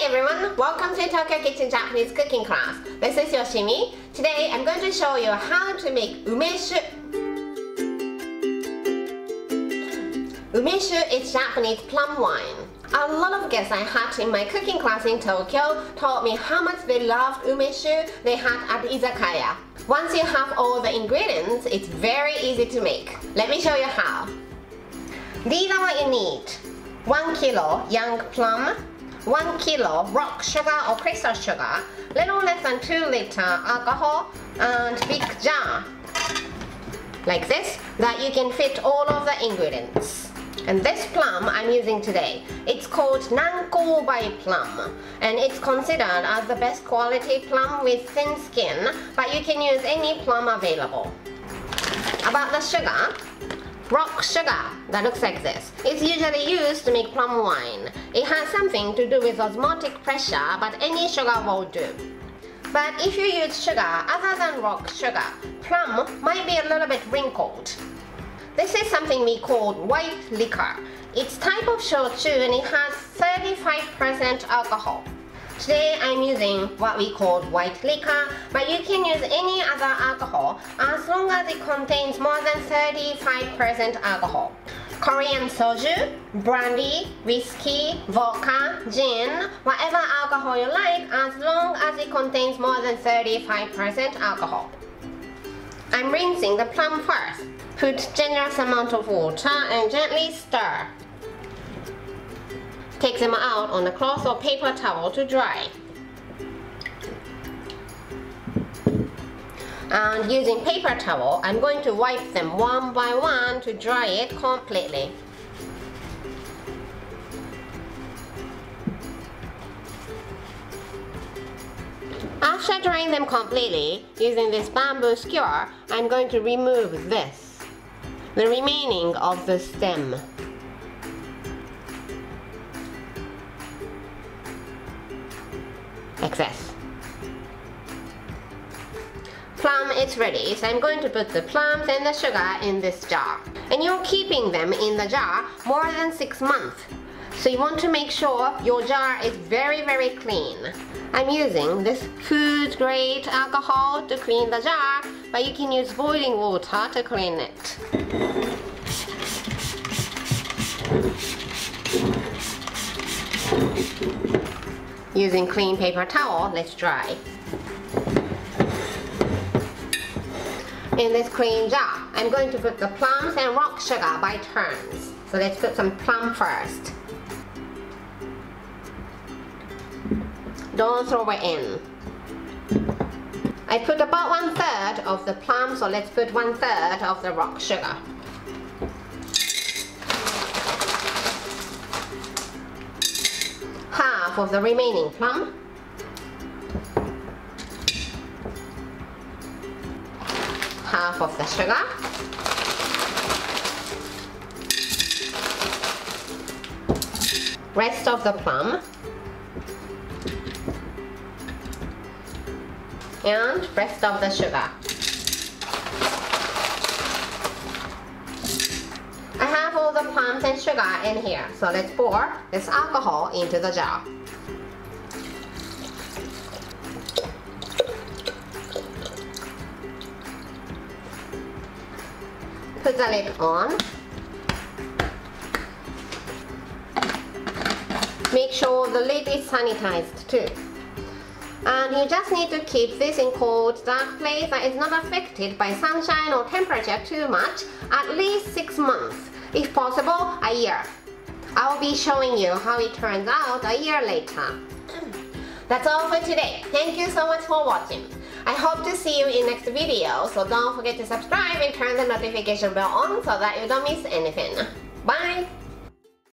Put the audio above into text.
everyone, welcome to Tokyo Kitchen Japanese cooking class. This is Yoshimi. Today I'm going to show you how to make umeshu. Umeshu is Japanese plum wine. A lot of guests I had in my cooking class in Tokyo told me how much they loved umeshu they had at izakaya. Once you have all the ingredients, it's very easy to make. Let me show you how. These are what you need. 1 kilo young plum, 1 kilo rock sugar or crystal sugar, little less than 2 liter alcohol, and big jar like this that you can fit all of the ingredients. And this plum I'm using today, it's called Nanko by Plum, and it's considered as the best quality plum with thin skin, but you can use any plum available. About the sugar, rock sugar that looks like this. It's usually used to make plum wine. It has something to do with osmotic pressure, but any sugar will do. But if you use sugar other than rock sugar, plum might be a little bit wrinkled. This is something we call white liquor. It's type of shochu and it has 35% alcohol. Today I'm using what we call white liquor, but you can use any other alcohol as long as it contains more than 35% alcohol. Korean soju, brandy, whiskey, vodka, gin, whatever alcohol you like as long as it contains more than 35% alcohol. I'm rinsing the plum first. Put generous amount of water and gently stir. Take them out on a cloth or paper towel to dry. And using paper towel, I'm going to wipe them one by one to dry it completely. After drying them completely, using this bamboo skewer, I'm going to remove this, the remaining of the stem. Like this. Plum is ready, so I'm going to put the plums and the sugar in this jar. And you're keeping them in the jar more than 6 months. So you want to make sure your jar is very clean. I'm using this food grade alcohol to clean the jar, but you can use boiling water to clean it. Using clean paper towel, let's dry. In this clean jar, I'm going to put the plums and rock sugar by turns. So let's put some plum first. Don't throw it in. I put about 1/3 of the plum, so let's put 1/3 of the rock sugar. Half of the remaining plum. Half of the sugar. Rest of the plum. And rest of the sugar. I have all the plums and sugar in here, so let's pour this alcohol into the jar. Put the lid on. Make sure the lid is sanitized too. And you just need to keep this in cold, dark place that is not affected by sunshine or temperature too much, at least 6 months, if possible a year. I will be showing you how it turns out a year later. That's all for today. Thank you so much for watching. I hope to see you in next video, so don't forget to subscribe and turn the notification bell on so that you don't miss anything. Bye!